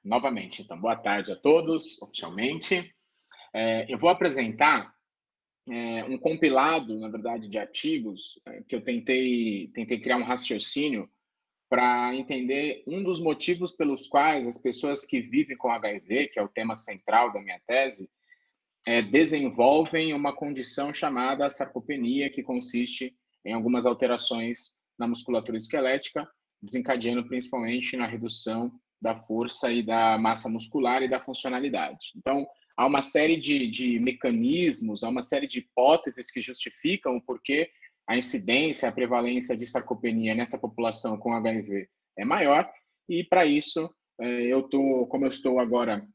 Novamente, então, boa tarde a todos, oficialmente. Eu vou apresentar um compilado, na verdade, de artigos que eu tentei criar um raciocínio para entender um dos motivos pelos quais as pessoas que vivem com HIV, que é o tema central da minha tese, desenvolvem uma condição chamada sarcopenia, que consiste em algumas alterações na musculatura esquelética, desencadeando principalmente na redução da força e da massa muscular e da funcionalidade. Então, há uma série de mecanismos, há uma série de hipóteses que justificam o porquê a incidência, a prevalência de sarcopenia nessa população com HIV é maior, e para isso, como eu estou agora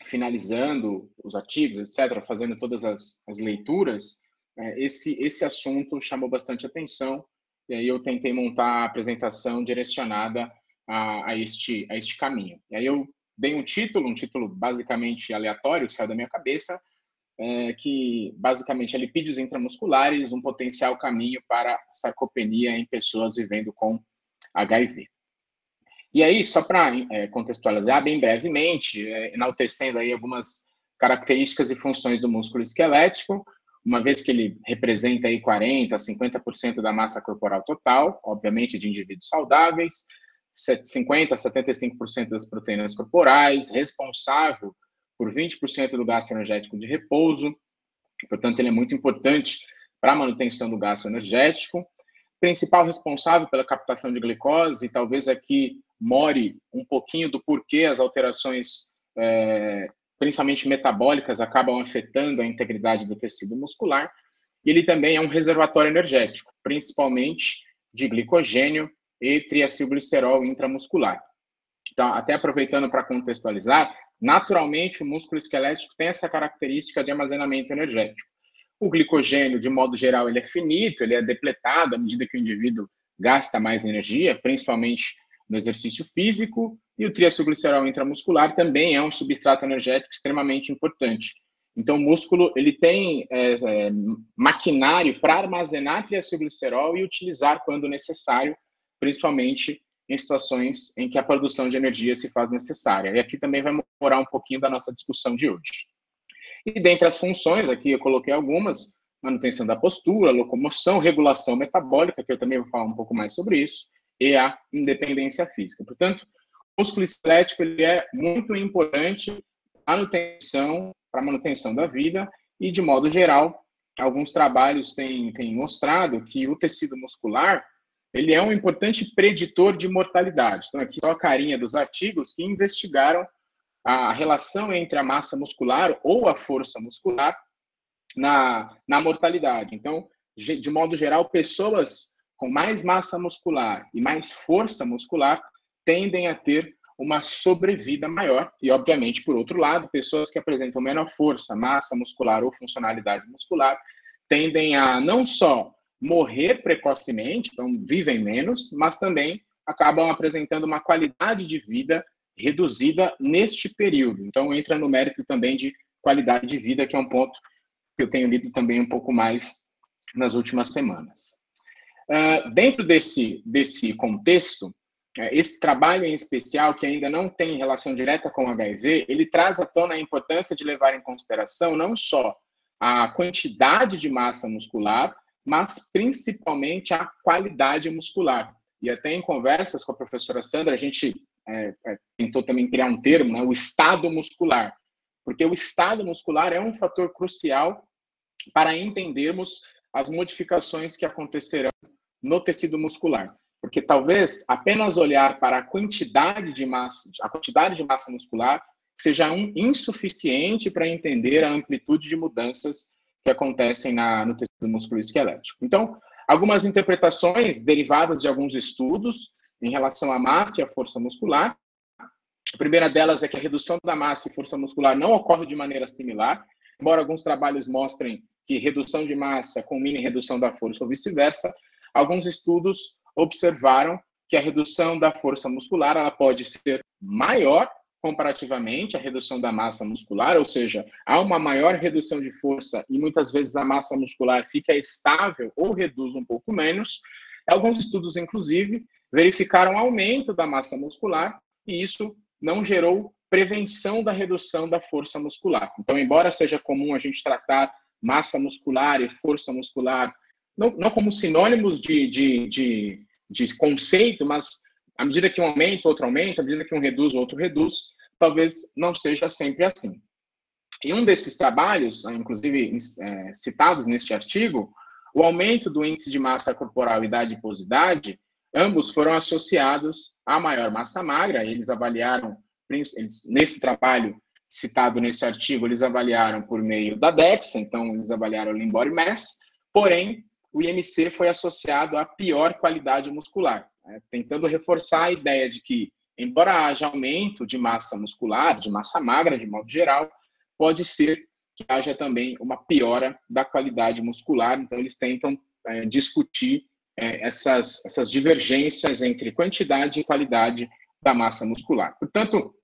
finalizando os artigos, etc., fazendo todas as leituras, esse assunto chamou bastante atenção, e aí eu tentei montar a apresentação direcionada a este caminho. E aí eu dei um título basicamente aleatório, que saiu da minha cabeça, que basicamente é lipídios intramusculares, um potencial caminho para sarcopenia em pessoas vivendo com HIV. E aí, só para contextualizar bem brevemente, enaltecendo aí algumas características e funções do músculo esquelético, uma vez que ele representa aí 40% a 50% da massa corporal total, obviamente de indivíduos saudáveis, 50% a 75% das proteínas corporais, responsável por 20% do gasto energético de repouso, portanto, ele é muito importante para a manutenção do gasto energético, principal responsável pela captação de glicose, e talvez aqui more um pouquinho do porquê as alterações, principalmente metabólicas, acabam afetando a integridade do tecido muscular. E ele também é um reservatório energético, principalmente de glicogênio e triacilglicerol intramuscular. Então, até aproveitando para contextualizar, naturalmente o músculo esquelético tem essa característica de armazenamento energético. O glicogênio, de modo geral, ele é finito, ele é depletado à medida que o indivíduo gasta mais energia, principalmente no exercício físico, e o triacilglicerol intramuscular também é um substrato energético extremamente importante. Então, o músculo ele tem maquinário para armazenar triacilglicerol e utilizar quando necessário, principalmente em situações em que a produção de energia se faz necessária. E aqui também vai morar um pouquinho da nossa discussão de hoje. E dentre as funções, aqui eu coloquei algumas: manutenção da postura, locomoção, regulação metabólica, que eu também vou falar um pouco mais sobre isso, e a independência física. Portanto, o músculo esquelético ele é muito importante para a manutenção da vida, e, de modo geral, alguns trabalhos têm mostrado que o tecido muscular ele é um importante preditor de mortalidade. Então, aqui só a carinha dos artigos que investigaram a relação entre a massa muscular ou a força muscular na mortalidade. Então, de modo geral, pessoas com mais massa muscular e mais força muscular tendem a ter uma sobrevida maior. E, obviamente, por outro lado, pessoas que apresentam menor força, massa muscular ou funcionalidade muscular tendem a não só morrer precocemente, então vivem menos, mas também acabam apresentando uma qualidade de vida reduzida neste período. Então, entra no mérito também de qualidade de vida, que é um ponto que eu tenho lido também um pouco mais nas últimas semanas. Dentro desse contexto, esse trabalho em especial, que ainda não tem relação direta com o HIV, ele traz à tona a importância de levar em consideração não só a quantidade de massa muscular, mas principalmente a qualidade muscular. E até em conversas com a professora Sandra, a gente tentou também criar um termo, né, o estado muscular, porque o estado muscular é um fator crucial para entendermos as modificações que acontecerão no tecido muscular, porque talvez apenas olhar para a quantidade de massa muscular seja insuficiente para entender a amplitude de mudanças que acontecem no tecido musculoesquelético. Então, algumas interpretações derivadas de alguns estudos em relação à massa e à força muscular. A primeira delas é que a redução da massa e força muscular não ocorre de maneira similar, embora alguns trabalhos mostrem que redução de massa combina em redução da força ou vice-versa. Alguns estudos observaram que a redução da força muscular ela pode ser maior comparativamente à redução da massa muscular, ou seja, há uma maior redução de força e muitas vezes a massa muscular fica estável ou reduz um pouco menos. Alguns estudos, inclusive, verificaram aumento da massa muscular e isso não gerou prevenção da redução da força muscular. Então, embora seja comum a gente tratar massa muscular e força muscular não como sinônimos de conceito, mas à medida que um aumenta, outro aumenta, à medida que um reduz, o outro reduz, talvez não seja sempre assim. Em um desses trabalhos, inclusive citados neste artigo, o aumento do índice de massa corporal e da adiposidade, ambos foram associados à maior massa magra. Eles avaliaram, nesse trabalho citado nesse artigo, eles avaliaram por meio da DEXA, então eles avaliaram o Lean Body Mass, porém, o IMC foi associado à pior qualidade muscular, tentando reforçar a ideia de que, embora haja aumento de massa muscular, de massa magra, de modo geral, pode ser que haja também uma piora da qualidade muscular. Então, eles tentam discutir essas divergências entre quantidade e qualidade da massa muscular. Portanto,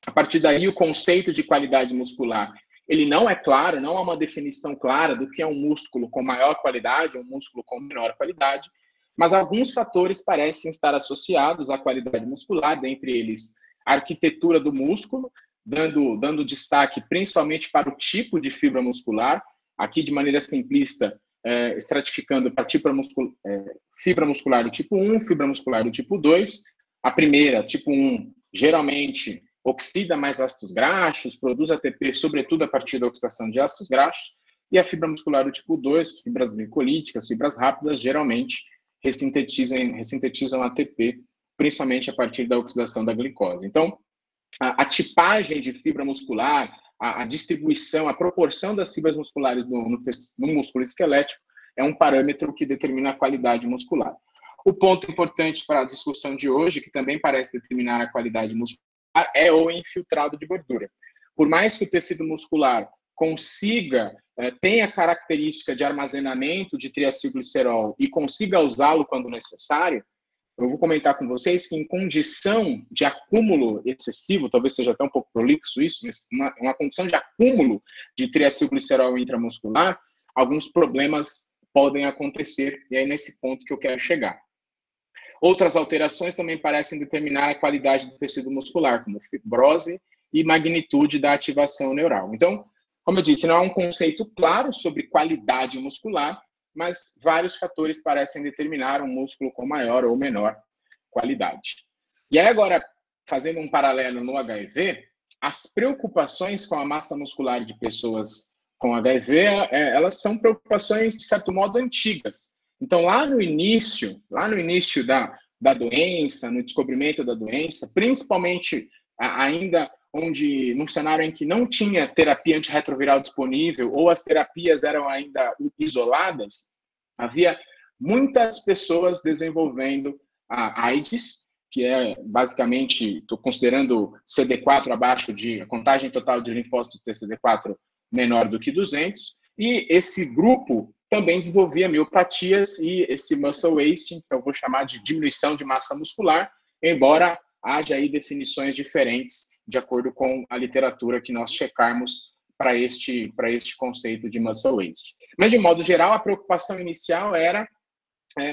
a partir daí, o conceito de qualidade muscular, ele não é claro, não há uma definição clara do que é um músculo com maior qualidade, um músculo com menor qualidade, mas alguns fatores parecem estar associados à qualidade muscular, dentre eles a arquitetura do músculo, dando destaque principalmente para o tipo de fibra muscular, aqui de maneira simplista, estratificando para fibra muscular do tipo 1, fibra muscular do tipo 2. A primeira, tipo 1, geralmente oxida mais ácidos graxos, produz ATP, sobretudo a partir da oxidação de ácidos graxos, e a fibra muscular do tipo 2, fibras glicolíticas, fibras rápidas, geralmente ressintetizam ATP, principalmente a partir da oxidação da glicose. Então, a tipagem de fibra muscular, a distribuição, a proporção das fibras musculares no músculo esquelético é um parâmetro que determina a qualidade muscular. O ponto importante para a discussão de hoje, que também parece determinar a qualidade muscular, é o infiltrado de gordura. Por mais que o tecido muscular tenha característica de armazenamento de triacilglicerol e consiga usá-lo quando necessário, eu vou comentar com vocês que em condição de acúmulo excessivo, talvez seja até um pouco prolixo isso, mas uma condição de acúmulo de triacilglicerol intramuscular, alguns problemas podem acontecer, e é nesse ponto que eu quero chegar. Outras alterações também parecem determinar a qualidade do tecido muscular, como fibrose e magnitude da ativação neural. Então, como eu disse, não há um conceito claro sobre qualidade muscular, mas vários fatores parecem determinar um músculo com maior ou menor qualidade. E aí agora, fazendo um paralelo no HIV, as preocupações com a massa muscular de pessoas com HIV, elas são preocupações, de certo modo, antigas. Então, lá no início da doença, no descobrimento da doença, principalmente ainda num cenário em que não tinha terapia antirretroviral disponível ou as terapias eram ainda isoladas, havia muitas pessoas desenvolvendo a AIDS, que é basicamente, estou considerando CD4 abaixo a contagem total de linfócitos TCD4 menor do que 200, e esse grupo também desenvolvia miopatias e esse muscle wasting, que eu vou chamar de diminuição de massa muscular, embora haja aí definições diferentes de acordo com a literatura que nós checarmos para este conceito de muscle wasting. Mas, de modo geral, a preocupação inicial era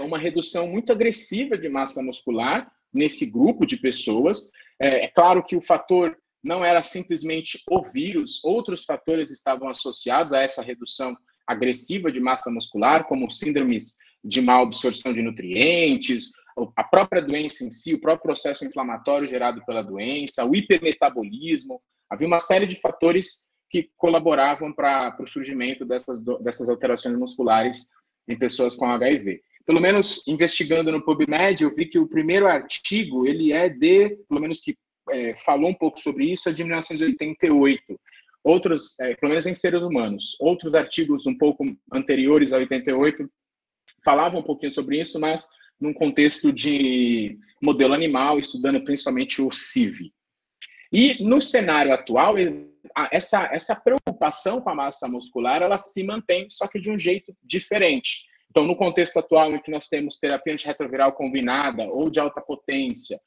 uma redução muito agressiva de massa muscular nesse grupo de pessoas. É claro que o fator não era simplesmente o vírus, outros fatores estavam associados a essa redução agressiva de massa muscular, como síndromes de má absorção de nutrientes, a própria doença em si, o próprio processo inflamatório gerado pela doença, o hipermetabolismo. Havia uma série de fatores que colaboravam para o surgimento dessas alterações musculares em pessoas com HIV. Pelo menos investigando no PubMed, eu vi que o primeiro artigo, ele pelo menos que falou um pouco sobre isso, é de 1988. Outros, pelo menos em seres humanos, outros artigos um pouco anteriores a 88 falavam um pouquinho sobre isso, mas num contexto de modelo animal, estudando principalmente o CIV. E no cenário atual, essa preocupação com a massa muscular, ela se mantém, só que de um jeito diferente. Então, no contexto atual em que nós temos terapia antirretroviral combinada ou de alta potência,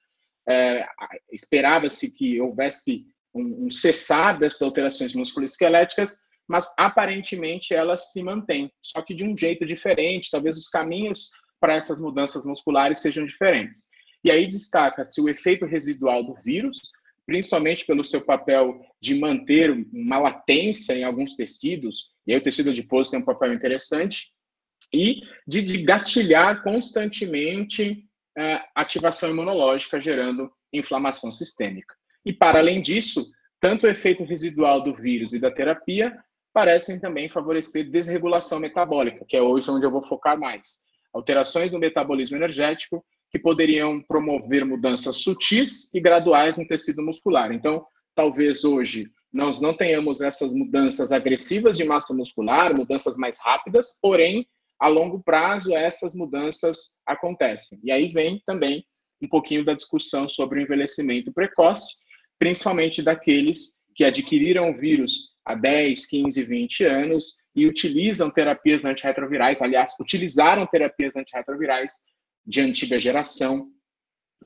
esperava-se que houvesse um cessar dessas alterações musculoesqueléticas, mas aparentemente elas se mantêm, só que de um jeito diferente, talvez os caminhos para essas mudanças musculares sejam diferentes. E aí destaca-se o efeito residual do vírus, principalmente pelo seu papel de manter uma latência em alguns tecidos, e aí o tecido adiposo tem um papel interessante, e de gatilhar constantemente ativação imunológica, gerando inflamação sistêmica. E, para além disso, tanto o efeito residual do vírus e da terapia parecem também favorecer desregulação metabólica, que é hoje onde eu vou focar mais. Alterações no metabolismo energético que poderiam promover mudanças sutis e graduais no tecido muscular. Então, talvez hoje nós não tenhamos essas mudanças agressivas de massa muscular, mudanças mais rápidas, porém, a longo prazo, essas mudanças acontecem. E aí vem também um pouquinho da discussão sobre o envelhecimento precoce, principalmente daqueles que adquiriram o vírus há 10, 15, 20 anos e utilizam terapias antirretrovirais, aliás, utilizaram terapias antirretrovirais de antiga geração,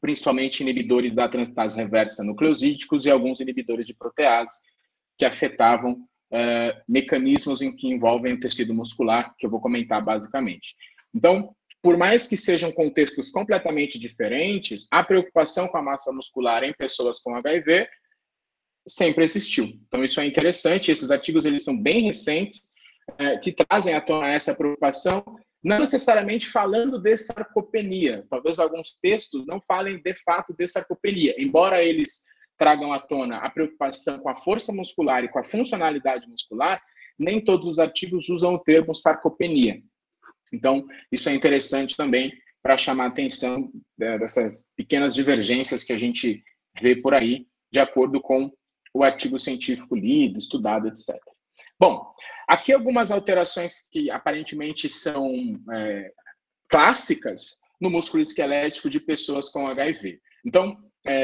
principalmente inibidores da transferase reversa nucleosídicos e alguns inibidores de protease, que afetavam mecanismos em que envolvem o tecido muscular, que eu vou comentar basicamente. Então, por mais que sejam contextos completamente diferentes, a preocupação com a massa muscular em pessoas com HIV sempre existiu. Então, isso é interessante. Esses artigos eles são bem recentes, que trazem à tona essa preocupação, não necessariamente falando de sarcopenia. Talvez alguns textos não falem de fato de sarcopenia, embora eles tragam à tona a preocupação com a força muscular e com a funcionalidade muscular, nem todos os artigos usam o termo sarcopenia. Então, isso é interessante também para chamar a atenção dessas pequenas divergências que a gente vê por aí, de acordo com o artigo científico lido, estudado, etc. Bom, aqui algumas alterações que aparentemente são clássicas no músculo esquelético de pessoas com HIV. Então,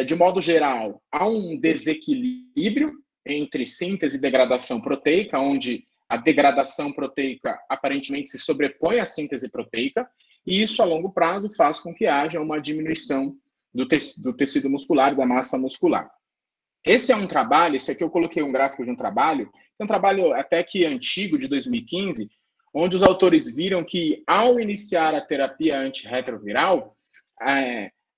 de modo geral, há um desequilíbrio entre síntese e degradação proteica, onde a degradação proteica aparentemente se sobrepõe à síntese proteica, e isso a longo prazo faz com que haja uma diminuição do tecido muscular, da massa muscular. Esse é um trabalho, esse aqui eu coloquei um gráfico de um trabalho até que antigo, de 2015, onde os autores viram que, ao iniciar a terapia antirretroviral,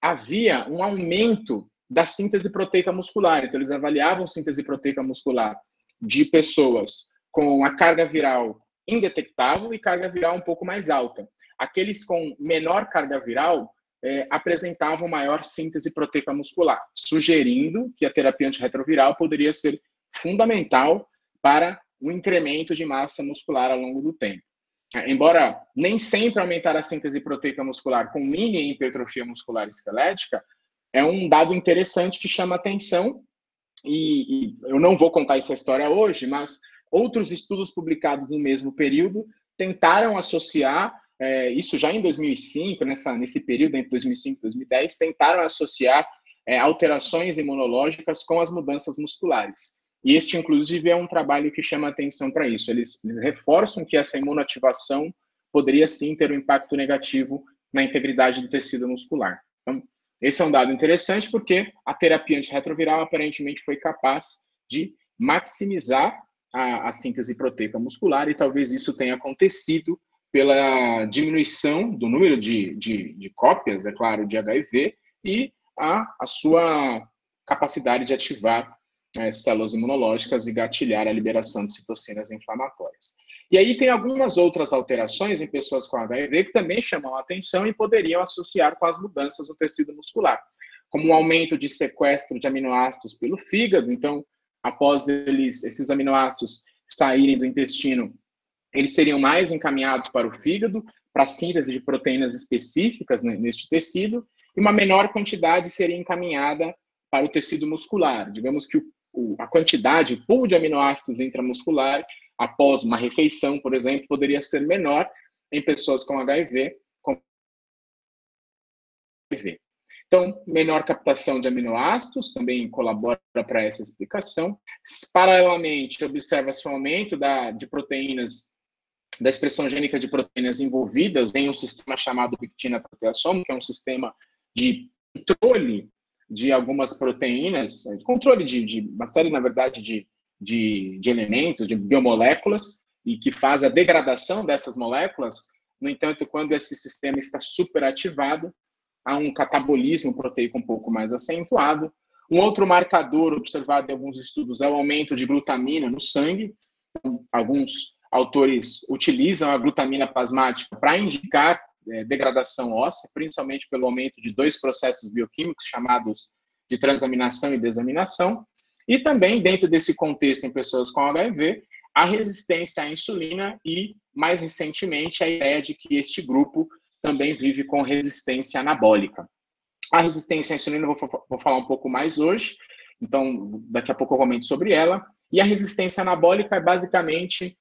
havia um aumento da síntese proteica muscular. Então, eles avaliavam síntese proteica muscular de pessoas com a carga viral indetectável e carga viral um pouco mais alta. Aqueles com menor carga viral apresentavam maior síntese proteica muscular, sugerindo que a terapia antirretroviral poderia ser fundamental para o incremento de massa muscular ao longo do tempo. Embora nem sempre aumentar a síntese proteica muscular com mini hipertrofia muscular esquelética, é um dado interessante que chama atenção, e eu não vou contar essa história hoje, mas outros estudos publicados no mesmo período tentaram associar, isso já em 2005, nesse período entre 2005 e 2010, tentaram associar alterações imunológicas com as mudanças musculares. E este, inclusive, é um trabalho que chama atenção para isso. Eles reforçam que essa imunoativação poderia, sim, ter um impacto negativo na integridade do tecido muscular. Então, esse é um dado interessante porque a terapia antirretroviral aparentemente foi capaz de maximizar a síntese proteica muscular, e talvez isso tenha acontecido pela diminuição do número de cópias, é claro, de HIV e a sua capacidade de ativar células imunológicas e gatilhar a liberação de citocinas inflamatórias. E aí tem algumas outras alterações em pessoas com HIV que também chamam a atenção e poderiam associar com as mudanças no tecido muscular, como um aumento de sequestro de aminoácidos pelo fígado. Então, após esses aminoácidos saírem do intestino, eles seriam mais encaminhados para o fígado, para a síntese de proteínas específicas neste tecido, e uma menor quantidade seria encaminhada para o tecido muscular. Digamos que a quantidade, o pool de aminoácidos intramuscular, após uma refeição, por exemplo, poderia ser menor em pessoas com HIV. Então, menor captação de aminoácidos também colabora para essa explicação. Paralelamente, observa-se um aumento de proteínas, da expressão gênica de proteínas envolvidas em um sistema chamado pectina-proteasoma, que é um sistema de controle de algumas proteínas, controle de uma série, na verdade, de elementos, de biomoléculas, e que faz a degradação dessas moléculas. No entanto, quando esse sistema está superativado, há um catabolismo proteico um pouco mais acentuado, Um outro marcador observado em alguns estudos é o aumento de glutamina no sangue. Então, alguns autores utilizam a glutamina plasmática para indicar degradação óssea, principalmente pelo aumento de dois processos bioquímicos chamados de transaminação e desaminação. E também, dentro desse contexto em pessoas com HIV, a resistência à insulina e, mais recentemente, a ideia de que este grupo também vive com resistência anabólica. A resistência à insulina eu vou falar um pouco mais hoje, então daqui a pouco eu comento sobre ela. E a resistência anabólica é basicamente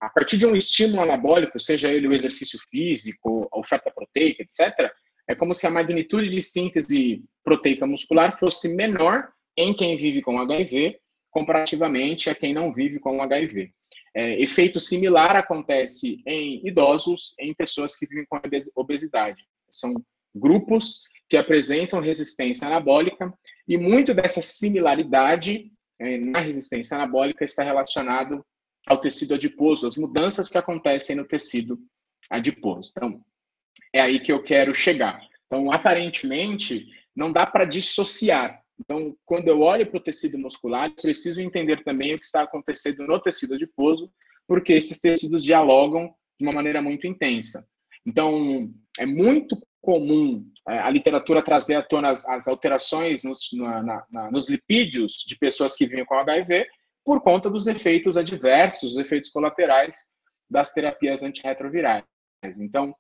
a partir de um estímulo anabólico, seja ele o exercício físico, a oferta proteica, etc., é como se a magnitude de síntese proteica muscular fosse menor em quem vive com HIV, comparativamente a quem não vive com HIV. Efeito similar acontece em idosos, em pessoas que vivem com obesidade. São grupos que apresentam resistência anabólica e muito dessa similaridade na resistência anabólica está relacionado ao tecido adiposo, as mudanças que acontecem no tecido adiposo. Então, é aí que eu quero chegar. Então, aparentemente, não dá para dissociar. Então, quando eu olho para o tecido muscular, eu preciso entender também o que está acontecendo no tecido adiposo, porque esses tecidos dialogam de uma maneira muito intensa. Então, é muito comum a literatura trazer à tona as alterações nos lipídios de pessoas que vivem com HIV por conta dos efeitos adversos, os efeitos colaterais das terapias antirretrovirais. Então,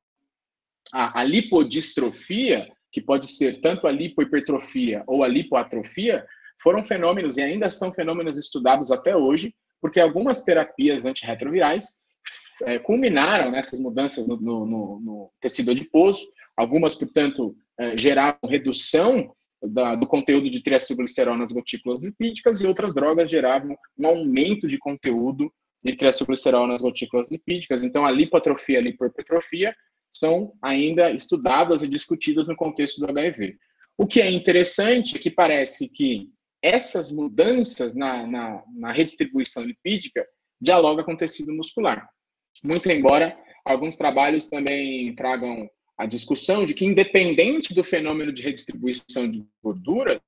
a lipodistrofia, que pode ser tanto a lipohipertrofia ou a lipoatrofia, foram fenômenos e ainda são fenômenos estudados até hoje, porque algumas terapias antirretrovirais culminaram nessas mudanças no tecido adiposo. Algumas, portanto, geraram redução do conteúdo de triacilglicerol nas gotículas lipídicas e outras drogas geravam um aumento de conteúdo de triacilglicerol nas gotículas lipídicas. Então, a lipoatrofia e a lipohipertrofia são ainda estudadas e discutidas no contexto do HIV. O que é interessante é que parece que essas mudanças na redistribuição lipídica dialogam com o tecido muscular. Muito embora alguns trabalhos também tragam a discussão de que, independente do fenômeno de redistribuição de gorduras,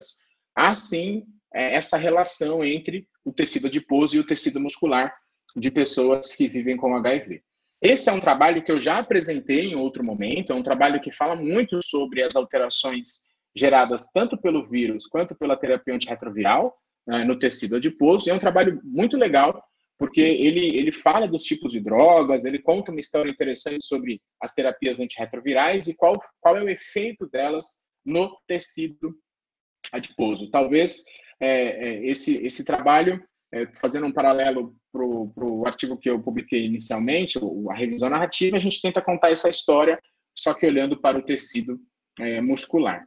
há sim essa relação entre o tecido adiposo e o tecido muscular de pessoas que vivem com HIV. Esse é um trabalho que eu já apresentei em outro momento, é um trabalho que fala muito sobre as alterações geradas tanto pelo vírus quanto pela terapia antirretroviral no tecido adiposo, e é um trabalho muito legal, porque ele fala dos tipos de drogas, ele conta uma história interessante sobre as terapias antirretrovirais e qual é o efeito delas no tecido adiposo. Talvez esse trabalho, fazendo um paralelo para o artigo que eu publiquei inicialmente, a revisão narrativa, a gente tenta contar essa história, só que olhando para o tecido muscular.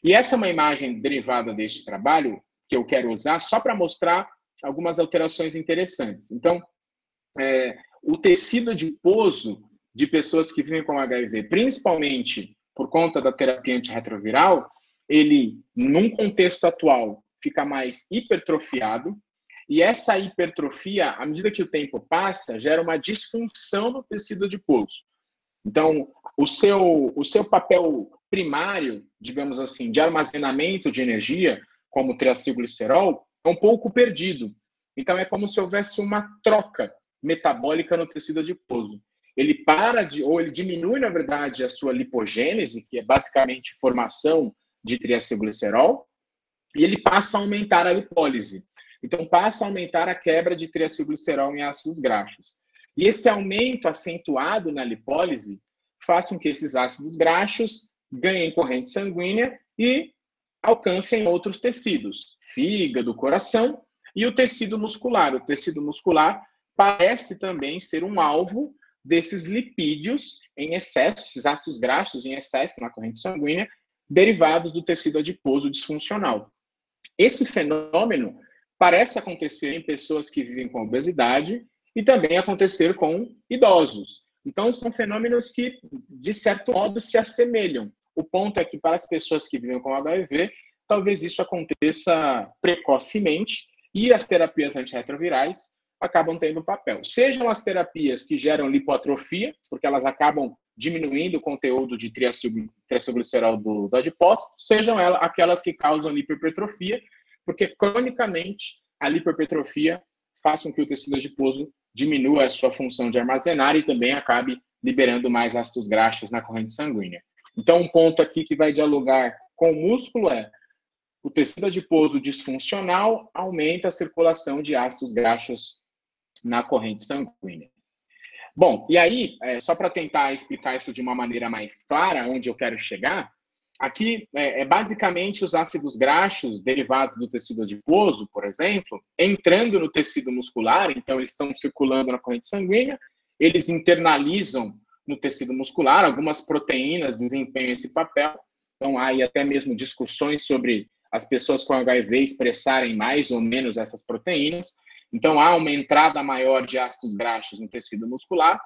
E essa é uma imagem derivada deste trabalho que eu quero usar só para mostrar algumas alterações interessantes. Então, o tecido adiposo de pessoas que vivem com HIV, principalmente por conta da terapia antirretroviral, ele, num contexto atual, fica mais hipertrofiado, e essa hipertrofia, à medida que o tempo passa, gera uma disfunção no tecido adiposo. Então, o seu papel primário, digamos assim, de armazenamento de energia, como o triacilglicerol, é um pouco perdido. Então, é como se houvesse uma troca metabólica no tecido adiposo. Ele ele diminui, na verdade, a sua lipogênese, que é basicamente formação de triacilglicerol, e ele passa a aumentar a lipólise. Então, passa a aumentar a quebra de triacilglicerol em ácidos graxos. E esse aumento acentuado na lipólise faz com que esses ácidos graxos ganhem corrente sanguínea e alcancem outros tecidos, fígado, coração e o tecido muscular. O tecido muscular parece também ser um alvo desses lipídios em excesso, esses ácidos graxos em excesso na corrente sanguínea, derivados do tecido adiposo disfuncional. Esse fenômeno parece acontecer em pessoas que vivem com obesidade e também acontecer com idosos. Então, são fenômenos que, de certo modo, se assemelham. O ponto é que, para as pessoas que vivem com HIV, talvez isso aconteça precocemente e as terapias antirretrovirais acabam tendo papel. Sejam as terapias que geram lipoatrofia, porque elas acabam diminuindo o conteúdo de triacilglicerol do adipócito, sejam elas aquelas que causam hipertrofia, porque cronicamente a hipertrofia faz com que o tecido adiposo diminua a sua função de armazenar e também acabe liberando mais ácidos graxos na corrente sanguínea. Então, um ponto aqui que vai dialogar com o músculo é: o tecido adiposo disfuncional aumenta a circulação de ácidos graxos na corrente sanguínea. Bom, e aí, só para tentar explicar isso de uma maneira mais clara, onde eu quero chegar, aqui basicamente os ácidos graxos derivados do tecido adiposo, por exemplo, entrando no tecido muscular, então eles estão circulando na corrente sanguínea, eles internalizam no tecido muscular, algumas proteínas desempenham esse papel, então há aí até mesmo discussões sobre as pessoas com HIV expressarem mais ou menos essas proteínas. Então, há uma entrada maior de ácidos graxos no tecido muscular,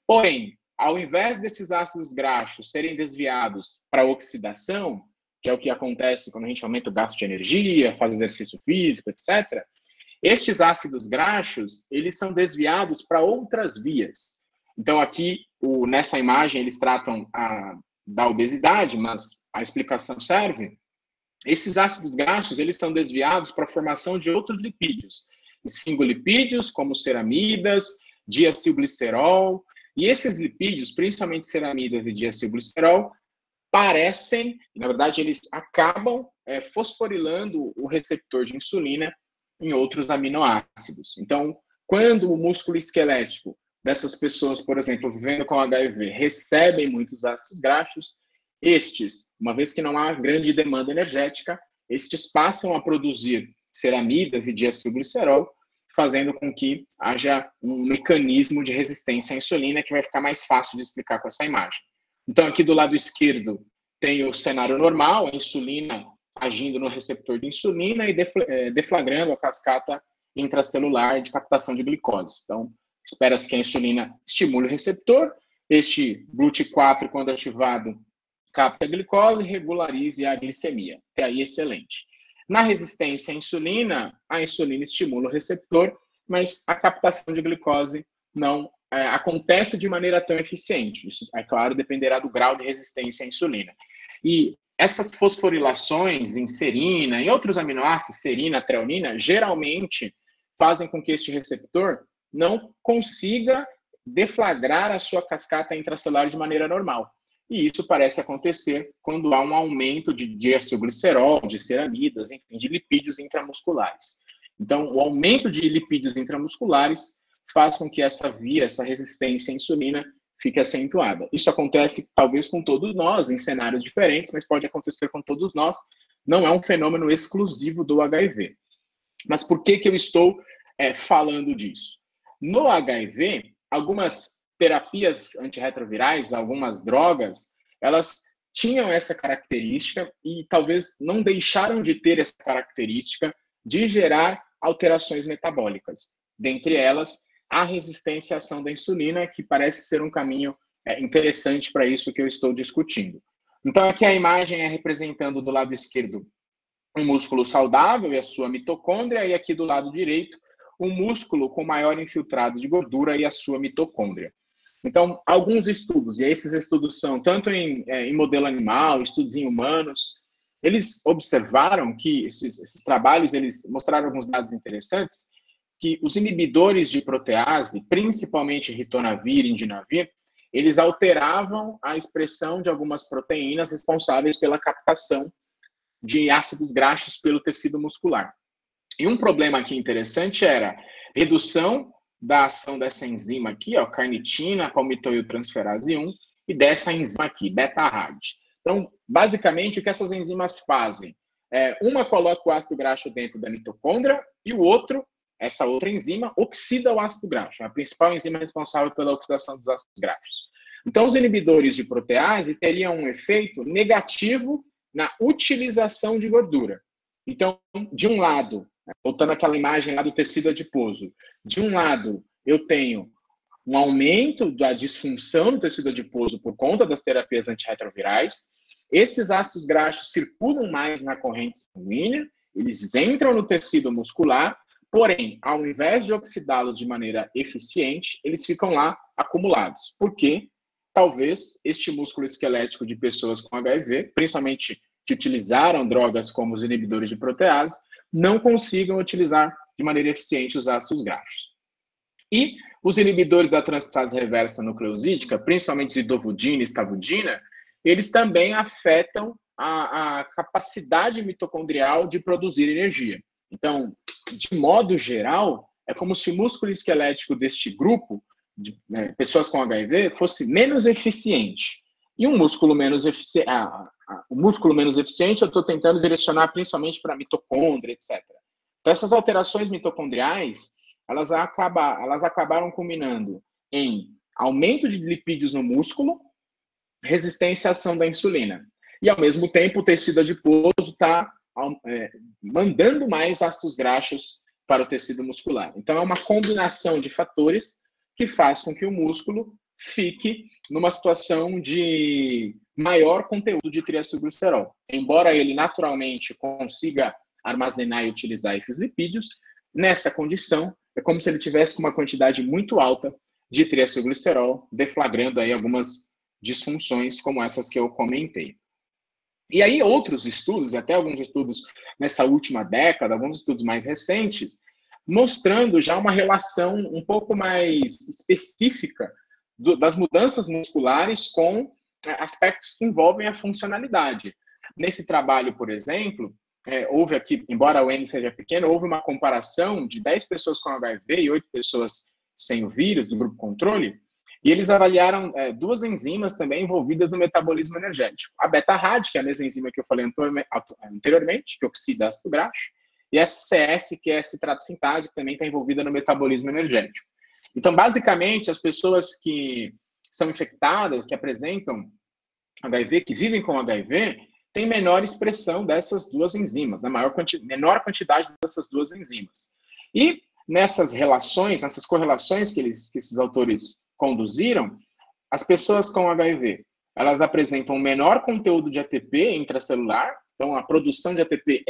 porém, ao invés desses ácidos graxos serem desviados para oxidação, que é o que acontece quando a gente aumenta o gasto de energia, faz exercício físico, etc., estes ácidos graxos, eles são desviados para outras vias. Então, aqui, nessa imagem, eles tratam da obesidade, mas a explicação serve. Esses ácidos graxos, eles são desviados para a formação de outros lipídios, esfingolipídios, como ceramidas, diacilglicerol, e esses lipídios, principalmente ceramidas e diacilglicerol, parecem, na verdade, eles acabam fosforilando o receptor de insulina em outros aminoácidos. Então, quando o músculo esquelético dessas pessoas, por exemplo, vivendo com HIV, recebem muitos ácidos graxos, estes, uma vez que não há grande demanda energética, estes passam a produzir ceramidas e diacilglicerol, fazendo com que haja um mecanismo de resistência à insulina que vai ficar mais fácil de explicar com essa imagem. Então, aqui do lado esquerdo tem o cenário normal, a insulina agindo no receptor de insulina e deflagrando a cascata intracelular de captação de glicose. Então, espera-se que a insulina estimule o receptor, este GLUT4, quando ativado, capta a glicose e regularize a glicemia. Até aí, excelente. Na resistência à insulina, a insulina estimula o receptor, mas a captação de glicose não acontece de maneira tão eficiente. Isso, é claro, dependerá do grau de resistência à insulina. E essas fosforilações em serina, em outros aminoácidos, serina, treonina, geralmente fazem com que este receptor não consiga deflagrar a sua cascata intracelular de maneira normal. E isso parece acontecer quando há um aumento de diacilglicerol, de ceramidas, enfim, de lipídios intramusculares. Então, o aumento de lipídios intramusculares faz com que essa resistência à insulina, fique acentuada. Isso acontece, talvez, com todos nós, em cenários diferentes, mas pode acontecer com todos nós. Não é um fenômeno exclusivo do HIV. Mas por que eu estou falando disso? No HIV, algumas terapias antirretrovirais, algumas drogas, elas tinham essa característica e talvez não deixaram de ter essa característica de gerar alterações metabólicas. Dentre elas, a resistência à ação da insulina, que parece ser um caminho interessante para isso que eu estou discutindo. Então, aqui a imagem é representando do lado esquerdo um músculo saudável e a sua mitocôndria, e aqui do lado direito, um músculo com maior infiltrado de gordura e a sua mitocôndria. Então, alguns estudos, e esses estudos são tanto em modelo animal, estudos em humanos, eles observaram que esses trabalhos, eles mostraram alguns dados interessantes, que os inibidores de protease, principalmente ritonavir e indinavir, eles alteravam a expressão de algumas proteínas responsáveis pela captação de ácidos graxos pelo tecido muscular. E um problema aqui interessante era redução da ação dessa enzima aqui, ó, carnitina, palmitoiltransferase 1, e dessa enzima aqui, beta-RAD. Então, basicamente, o que essas enzimas fazem? Uma coloca o ácido graxo dentro da mitocôndria e o outro, essa outra enzima, oxida o ácido graxo, a principal enzima responsável pela oxidação dos ácidos graxos. Então, os inibidores de protease teriam um efeito negativo na utilização de gordura. Então, de um lado, voltando àquela imagem lá do tecido adiposo, de um lado eu tenho um aumento da disfunção do tecido adiposo por conta das terapias antirretrovirais, esses ácidos graxos circulam mais na corrente sanguínea, eles entram no tecido muscular, porém, ao invés de oxidá-los de maneira eficiente, eles ficam lá acumulados. Por quê? talvez este músculo esquelético de pessoas com HIV, principalmente que utilizaram drogas como os inibidores de protease, não consigam utilizar de maneira eficiente os ácidos graxos. E os inibidores da transferase reversa nucleosídica, principalmente zidovudina e estavudina, eles também afetam a capacidade mitocondrial de produzir energia. Então, de modo geral, é como se o músculo esquelético deste grupo, de pessoas com HIV, fosse menos eficiente. E um músculo menos eficiente, o músculo menos eficiente eu estou tentando direcionar principalmente para mitocôndria, etc. Então, essas alterações mitocondriais, elas acabaram culminando em aumento de lipídios no músculo, resistência à ação da insulina. E, ao mesmo tempo, o tecido adiposo está mandando mais ácidos graxos para o tecido muscular. Então, é uma combinação de fatores que faz com que o músculo fique numa situação de maior conteúdo de triacilglicerol. Embora ele naturalmente consiga armazenar e utilizar esses lipídios, nessa condição, é como se ele tivesse uma quantidade muito alta de triacilglicerol, deflagrando aí algumas disfunções como essas que eu comentei. E aí outros estudos, até alguns estudos nessa última década, alguns estudos mais recentes, mostrando já uma relação um pouco mais específica das mudanças musculares com aspectos que envolvem a funcionalidade. Nesse trabalho, por exemplo, houve aqui, embora o N seja pequeno, houve uma comparação de 10 pessoas com HIV e 8 pessoas sem o vírus, do grupo controle, e eles avaliaram duas enzimas também envolvidas no metabolismo energético. A beta-RAD, que é a mesma enzima que eu falei anteriormente, que oxida ácido graxo, e a SCS, que é a citrato sintase, que também está envolvida no metabolismo energético. Então, basicamente, as pessoas que são infectadas, que apresentam HIV, que vivem com HIV, têm menor expressão dessas duas enzimas, na menor quantidade dessas duas enzimas. E nessas relações, nessas correlações que esses autores conduziram, as pessoas com HIV, elas apresentam menor conteúdo de ATP intracelular, então a produção de ATP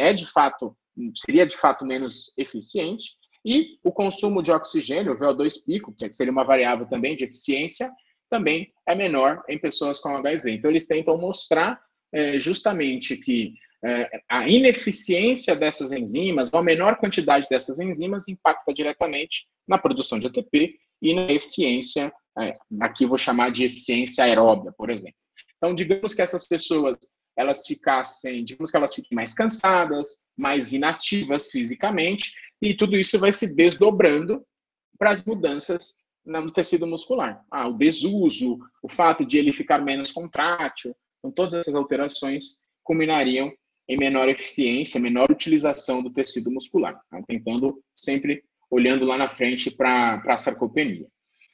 seria de fato menos eficiente, e o consumo de oxigênio, o VO2 pico, que seria uma variável também de eficiência, também é menor em pessoas com HIV. Então eles tentam mostrar justamente que a ineficiência dessas enzimas, ou a menor quantidade dessas enzimas, impacta diretamente na produção de ATP e na eficiência, aqui eu vou chamar de eficiência aeróbia, por exemplo. Então, digamos que essas pessoas, digamos que elas fiquem mais cansadas, mais inativas fisicamente, e tudo isso vai se desdobrando para as mudanças no tecido muscular. O desuso, o fato de ele ficar menos contrátil, então todas essas alterações culminariam em menor eficiência, menor utilização do tecido muscular, tentando sempre olhando lá na frente para a sarcopenia.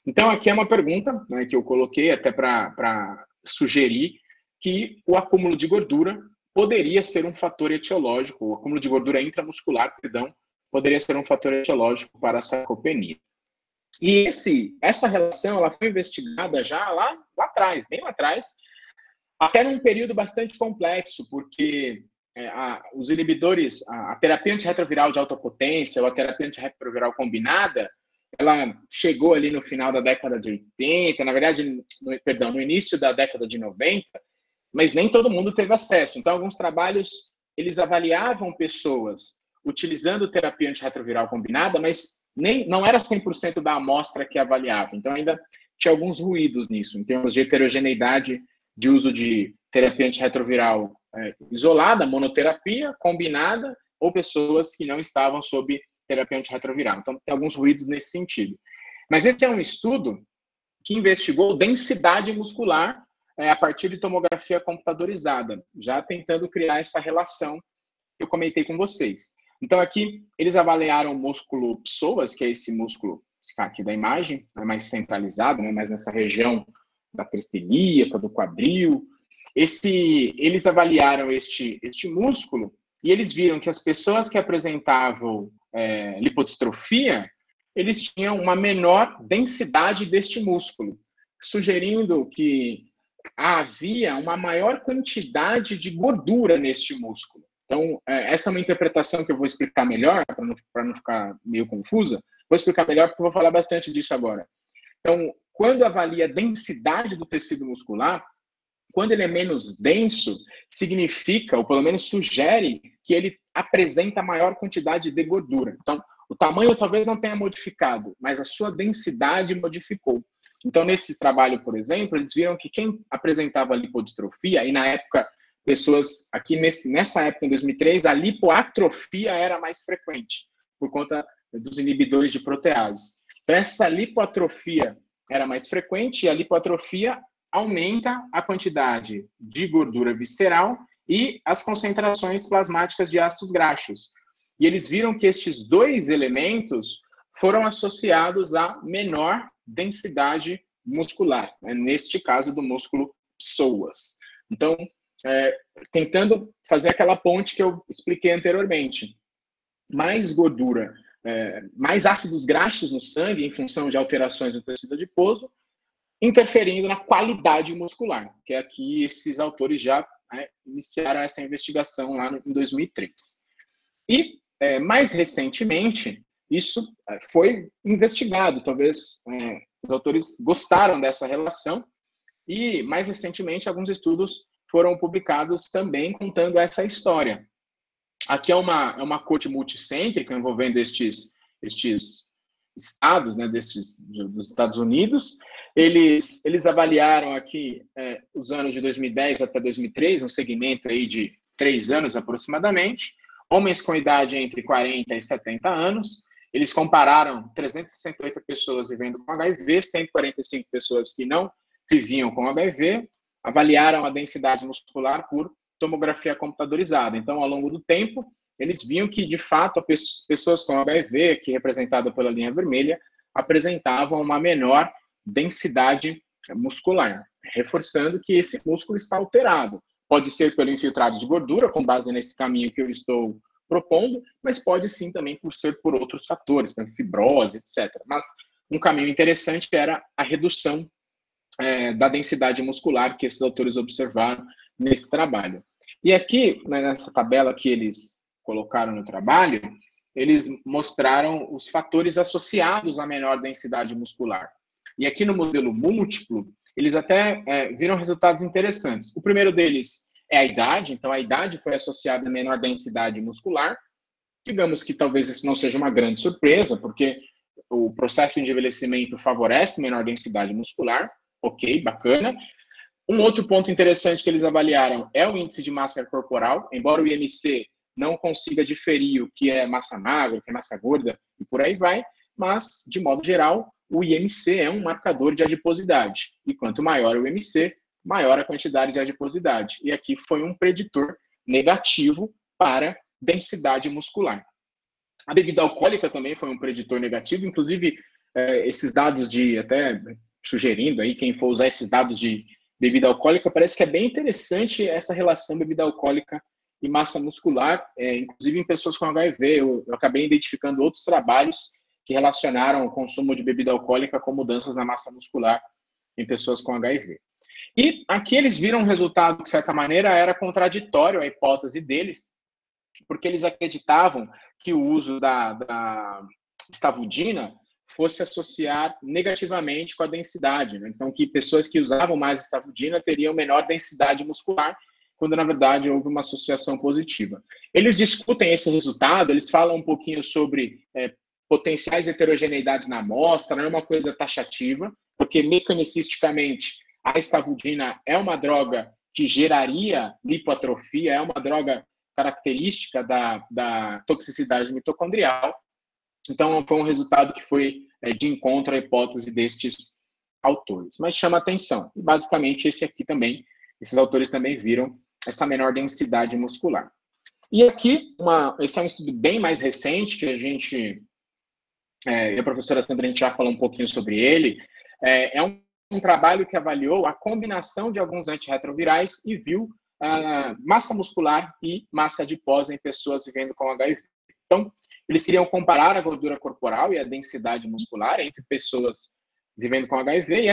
Então, aqui é uma pergunta que eu coloquei até para sugerir que o acúmulo de gordura poderia ser um fator etiológico, o acúmulo de gordura intramuscular, poderia ser um fator etiológico para a sarcopenia. E essa relação ela foi investigada já lá atrás, bem lá atrás, até num período bastante complexo, porque os inibidores, a terapia antirretroviral de alta potência ou a terapia antirretroviral combinada, ela chegou ali no final da década de 80, na verdade, no início da década de 90, mas nem todo mundo teve acesso. Então, alguns trabalhos, eles avaliavam pessoas utilizando terapia antirretroviral combinada, mas não era 100% da amostra que avaliava. Então, ainda tinha alguns ruídos nisso, em termos de heterogeneidade de uso de terapia antirretroviral isolada, monoterapia, combinada, ou pessoas que não estavam sob terapia antirretroviral. Então, tem alguns ruídos nesse sentido. Mas esse é um estudo que investigou densidade muscular a partir de tomografia computadorizada, já tentando criar essa relação que eu comentei com vocês. Então, aqui, eles avaliaram o músculo psoas, que é esse músculo aqui da imagem, mais centralizado, mais nessa região da crista ilíaca, do quadril. Eles avaliaram este músculo e eles viram que as pessoas que apresentavam lipodistrofia, eles tinham uma menor densidade deste músculo, sugerindo que havia uma maior quantidade de gordura neste músculo. Então, essa é uma interpretação que eu vou explicar melhor, para não ficar meio confusa. Vou explicar melhor porque eu vou falar bastante disso agora. Então, quando avalia a densidade do tecido muscular, quando ele é menos denso, significa, ou pelo menos sugere, que ele apresenta maior quantidade de gordura. Então, o tamanho talvez não tenha modificado, mas a sua densidade modificou. Então, nesse trabalho, por exemplo, eles viram que quem apresentava lipodistrofia, e na época, pessoas aqui nessa época, em 2003, a lipoatrofia era mais frequente, por conta dos inibidores de protease. Então, essa lipoatrofia era mais frequente, e a lipoatrofia aumenta a quantidade de gordura visceral e as concentrações plasmáticas de ácidos graxos. E eles viram que estes dois elementos foram associados a menor densidade muscular, né? Neste caso do músculo psoas. Então, tentando fazer aquela ponte que eu expliquei anteriormente, mais gordura, mais ácidos graxos no sangue em função de alterações no tecido adiposo, interferindo na qualidade muscular, que é aqui esses autores já iniciaram essa investigação lá em 2003. E, mais recentemente, isso foi investigado, talvez os autores gostaram dessa relação, e, mais recentemente, alguns estudos foram publicados também contando essa história. Aqui é uma corte multicêntrica envolvendo estes estados, né, dos Estados Unidos. Eles avaliaram aqui os anos de 2010 até 2003, um segmento aí de 3 anos aproximadamente, homens com idade entre 40 e 70 anos. Eles compararam 368 pessoas vivendo com HIV, 145 pessoas que não viviam com HIV, avaliaram a densidade muscular por tomografia computadorizada. Então, ao longo do tempo, eles viam que, de fato, as pessoas com HIV, que é representada pela linha vermelha, apresentavam uma menor densidade muscular, reforçando que esse músculo está alterado. Pode ser pelo infiltrado de gordura, com base nesse caminho que eu estou propondo, mas pode sim também ser por outros fatores, por fibrose, etc. Mas um caminho interessante era a redução da densidade muscular que esses autores observaram nesse trabalho. E aqui, nessa tabela que eles colocaram no trabalho, eles mostraram os fatores associados à menor densidade muscular. E aqui no modelo múltiplo, eles até viram resultados interessantes. O primeiro deles é a idade, então a idade foi associada à menor densidade muscular. Digamos que talvez isso não seja uma grande surpresa, porque o processo de envelhecimento favorece menor densidade muscular. Ok, bacana. Um outro ponto interessante que eles avaliaram é o índice de massa corporal, embora o IMC não consiga diferir o que é massa magra, o que é massa gorda e por aí vai, mas, de modo geral, o IMC é um marcador de adiposidade. E quanto maior o IMC, maior a quantidade de adiposidade. E aqui foi um preditor negativo para densidade muscular. A bebida alcoólica também foi um preditor negativo, inclusive esses dados até sugerindo aí, quem for usar esses dados de bebida alcoólica, parece que é bem interessante essa relação bebida alcoólica e massa muscular, inclusive em pessoas com HIV. Eu acabei identificando outros trabalhos que relacionaram o consumo de bebida alcoólica com mudanças na massa muscular em pessoas com HIV. E aqui eles viram um resultado que, de certa maneira, era contraditório à hipótese deles, porque eles acreditavam que o uso da estavudina fosse associar negativamente com a densidade, né? Então, que pessoas que usavam mais estavudina teriam menor densidade muscular, quando, na verdade, houve uma associação positiva. Eles discutem esse resultado, eles falam um pouquinho sobre potenciais heterogeneidades na amostra, não é uma coisa taxativa, porque, mecanicisticamente, a estavudina é uma droga que geraria lipoatrofia, é uma droga característica da toxicidade mitocondrial. Então, foi um resultado que foi de encontro à hipótese destes autores. Mas chama atenção. E, basicamente, esses autores também viram essa menor densidade muscular. E aqui, esse é um estudo bem mais recente, que a professora Sandra, a gente já falou um pouquinho sobre ele. É um trabalho que avaliou a combinação de alguns antirretrovirais e viu massa muscular e massa adiposa em pessoas vivendo com HIV. Então, eles queriam comparar a gordura corporal e a densidade muscular entre pessoas vivendo com HIV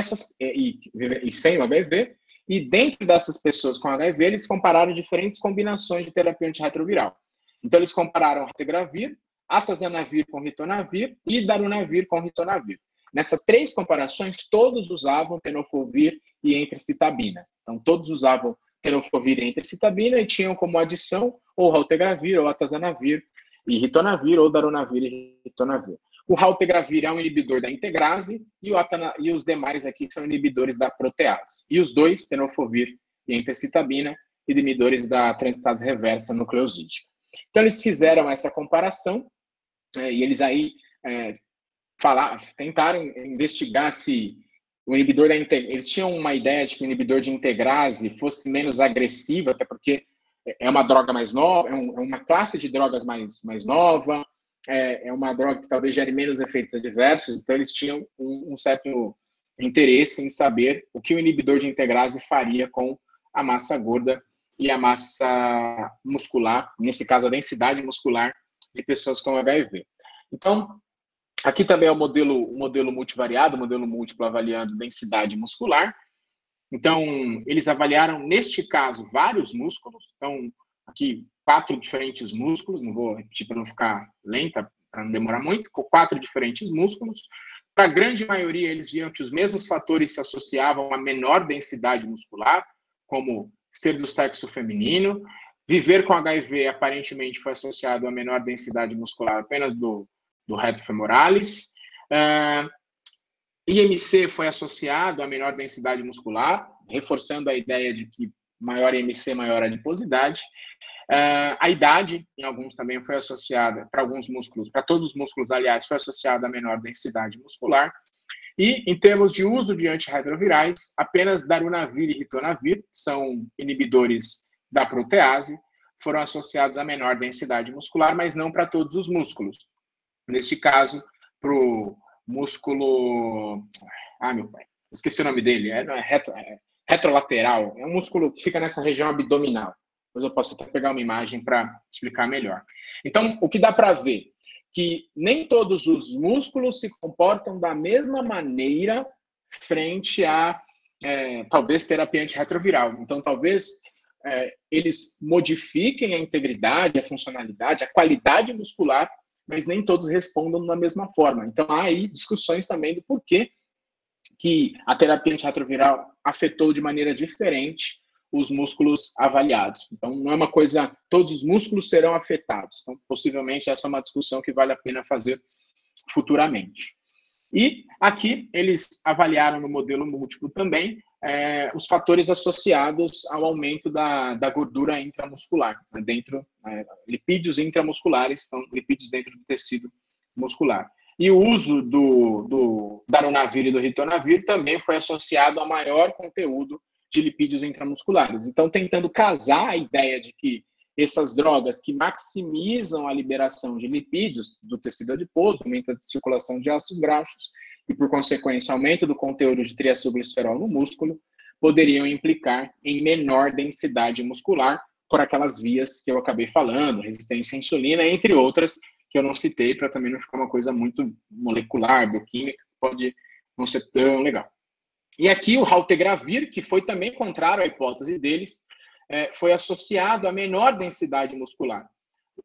e sem o HIV, e dentro dessas pessoas com HIV, eles compararam diferentes combinações de terapia antirretroviral. Então, eles compararam raltegravir, atazanavir com ritonavir e darunavir com ritonavir. Nessas 3 comparações, todos usavam tenofovir e entricitabina. Então, todos usavam tenofovir e entricitabina e tinham como adição ou raltegravir, ou atazanavir e ritonavir, ou darunavir e ritonavir. O raltegravir é um inibidor da integrase e os demais aqui são inibidores da protease. E os 2, tenofovir e entricitabina, inibidores da transcriptase reversa nucleosídica. Então, eles fizeram essa comparação e eles aí tentaram investigar se o inibidor da integrase... Eles tinham uma ideia de que o inibidor de integrase fosse menos agressivo, até porque é uma droga mais nova, é uma classe de drogas mais nova, é uma droga que talvez gere menos efeitos adversos, então eles tinham um certo interesse em saber o que o inibidor de integrase faria com a massa gorda e a massa muscular, nesse caso a densidade muscular de pessoas com HIV. Então, aqui também é o modelo multivariado, o modelo múltiplo avaliando densidade muscular. Então, eles avaliaram, neste caso, vários músculos. Então, aqui, 4 diferentes músculos, não vou repetir para não ficar lenta, para não demorar muito, 4 diferentes músculos. Para a grande maioria, eles viram que os mesmos fatores se associavam a menor densidade muscular, como ser do sexo feminino. Viver com HIV, aparentemente, foi associado a menor densidade muscular apenas do reto femoralis. IMC foi associado a menor densidade muscular, reforçando a ideia de que maior IMC, maior adiposidade. A idade, em alguns também, foi associada, para alguns músculos, para todos os músculos, aliás, foi associada a menor densidade muscular. E, em termos de uso de antirretrovirais, apenas darunavir e ritonavir, que são inibidores da protease, foram associados a menor densidade muscular, mas não para todos os músculos. Neste caso, para o músculo... meu pai, esqueci o nome dele. Retrolateral. É um músculo que fica nessa região abdominal. Depois eu posso até pegar uma imagem para explicar melhor. Então, o que dá para ver? Que nem todos os músculos se comportam da mesma maneira frente a, talvez, terapia antirretroviral. Então, talvez eles modifiquem a integridade, a funcionalidade, a qualidade muscular, mas nem todos respondam da mesma forma. Então, há aí discussões também do porquê que a terapia antirretroviral afetou de maneira diferente os músculos avaliados. Então, não é uma coisa, todos os músculos serão afetados. Então, possivelmente, essa é uma discussão que vale a pena fazer futuramente. E aqui, eles avaliaram no modelo múltiplo também os fatores associados ao aumento da gordura intramuscular, lipídios intramusculares, então, lipídios dentro do tecido muscular. E o uso do darunavir e do ritonavir também foi associado a maior conteúdo de lipídios intramusculares. Então, tentando casar a ideia de que essas drogas que maximizam a liberação de lipídios do tecido adiposo, aumento a circulação de ácidos graxos e, por consequência, aumento do conteúdo de triacilglicerol no músculo, poderiam implicar em menor densidade muscular por aquelas vias que eu acabei falando, resistência à insulina, entre outras, que eu não citei, para também não ficar uma coisa muito molecular, bioquímica, pode não ser tão legal. E aqui o raltegravir, que foi também contrário à hipótese deles, foi associado a menor densidade muscular,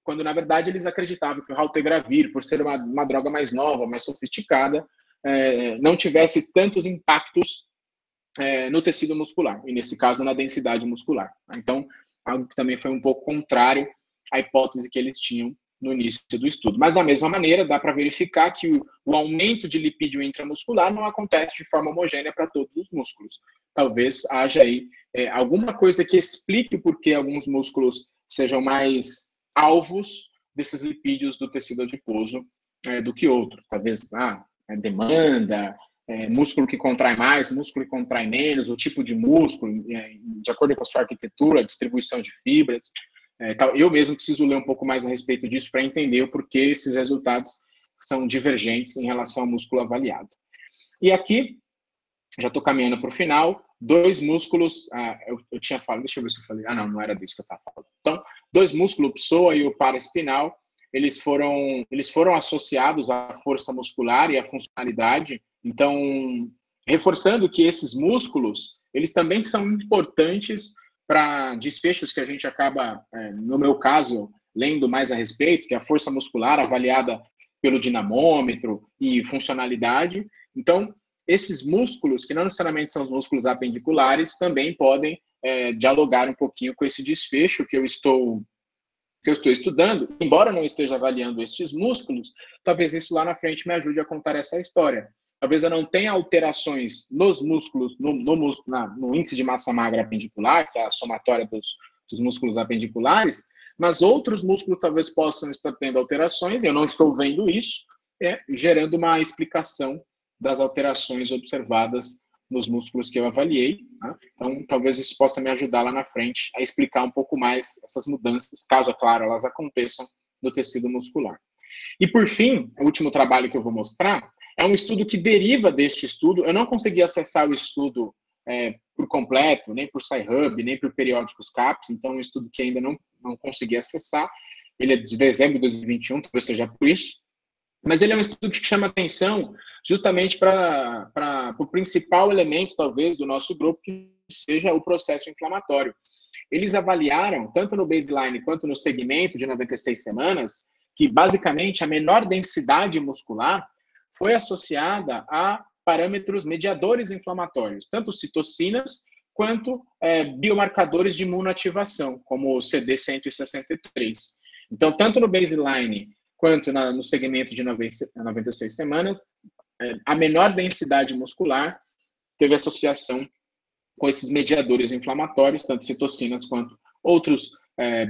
quando, na verdade, eles acreditavam que o raltegravir, por ser uma droga mais nova, mais sofisticada, não tivesse tantos impactos no tecido muscular, e, nesse caso, na densidade muscular. Então, algo que também foi um pouco contrário à hipótese que eles tinham no início do estudo. Mas, da mesma maneira, dá para verificar que o aumento de lipídio intramuscular não acontece de forma homogênea para todos os músculos. Talvez haja aí alguma coisa que explique por que alguns músculos sejam mais alvos desses lipídios do tecido adiposo do que outros. Talvez demanda, músculo que contrai mais, músculo que contrai menos, o tipo de músculo, de acordo com a sua arquitetura, a distribuição de fibras. Eu mesmo preciso ler um pouco mais a respeito disso para entender o porquê esses resultados são divergentes em relação ao músculo avaliado. E aqui, já estou caminhando para o final, 2 músculos, eu tinha falado, deixa eu ver se eu falei, não era disso que eu estava falando. Então, 2 músculos, o psoa e o paraespinal, eles foram associados à força muscular e à funcionalidade, então, reforçando que esses músculos, eles também são importantes para desfechos que a gente acaba, no meu caso, lendo mais a respeito, que é a força muscular avaliada pelo dinamômetro e funcionalidade. Então, esses músculos, que não necessariamente são os músculos apendiculares, também podem dialogar um pouquinho com esse desfecho que eu estou estudando. Embora não esteja avaliando estes músculos, talvez isso lá na frente me ajude a contar essa história. Talvez eu não tenha alterações nos músculos, no índice de massa magra apendicular, que é a somatória dos músculos apendiculares, mas outros músculos talvez possam estar tendo alterações, eu não estou vendo isso, gerando uma explicação das alterações observadas nos músculos que eu avaliei. Tá? Então, talvez isso possa me ajudar lá na frente a explicar um pouco mais essas mudanças, caso, é claro, elas aconteçam no tecido muscular. E, por fim, o último trabalho que eu vou mostrar é um estudo que deriva deste estudo. Eu não consegui acessar o estudo por completo, nem por Sci-Hub, nem por periódicos CAPES, então é um estudo que ainda não consegui acessar. Ele é de dezembro de 2021, talvez seja por isso. Mas ele é um estudo que chama atenção justamente para o principal elemento, talvez, do nosso grupo, que seja o processo inflamatório. Eles avaliaram, tanto no baseline quanto no segmento de 96 semanas, que, basicamente, a menor densidade muscular foi associada a parâmetros mediadores inflamatórios, tanto citocinas quanto biomarcadores de imunoativação, como o CD163. Então, tanto no baseline quanto no segmento de 96 semanas, a menor densidade muscular teve associação com esses mediadores inflamatórios, tanto citocinas quanto outros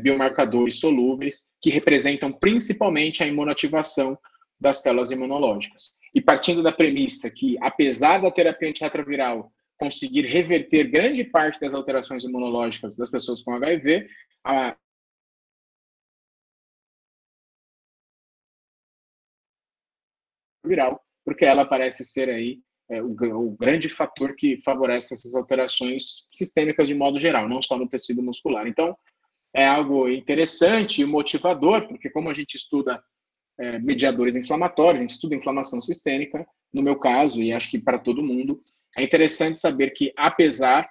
biomarcadores solúveis, que representam principalmente a imunoativação das células imunológicas. E partindo da premissa que, apesar da terapia antirretroviral conseguir reverter grande parte das alterações imunológicas das pessoas com HIV, viral, porque ela parece ser aí o grande fator que favorece essas alterações sistêmicas de modo geral, não só no tecido muscular. Então, é algo interessante e motivador, porque como a gente estuda mediadores inflamatórios, a gente estuda inflamação sistêmica, no meu caso, e acho que para todo mundo, é interessante saber que, apesar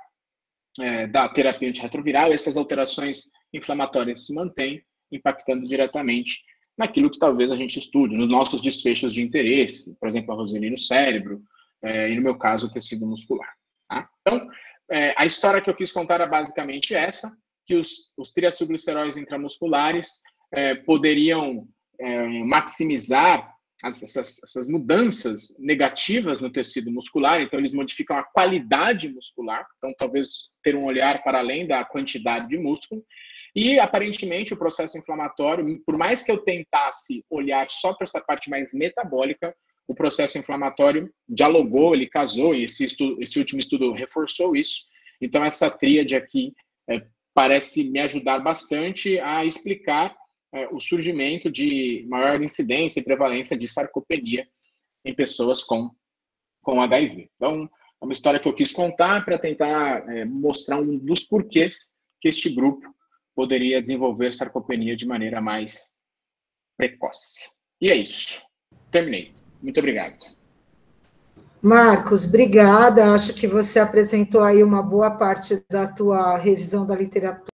da terapia antirretroviral, essas alterações inflamatórias se mantêm, impactando diretamente naquilo que talvez a gente estude, nos nossos desfechos de interesse, por exemplo, a Roseli no cérebro, e no meu caso, o tecido muscular. Tá? Então, a história que eu quis contar é basicamente essa, que os triacilgliceróis intramusculares poderiam maximizar essas mudanças negativas no tecido muscular, então eles modificam a qualidade muscular, então talvez ter um olhar para além da quantidade de músculo, e aparentemente o processo inflamatório, por mais que eu tentasse olhar só para essa parte mais metabólica, o processo inflamatório dialogou, ele casou, e esse último estudo reforçou isso, então essa tríade aqui parece me ajudar bastante a explicar o surgimento de maior incidência e prevalência de sarcopenia em pessoas com HIV. Então, é uma história que eu quis contar para tentar mostrar um dos porquês que este grupo poderia desenvolver sarcopenia de maneira mais precoce. E é isso. Terminei. Muito obrigado. Marcos, obrigada. Acho que você apresentou aí uma boa parte da tua revisão da literatura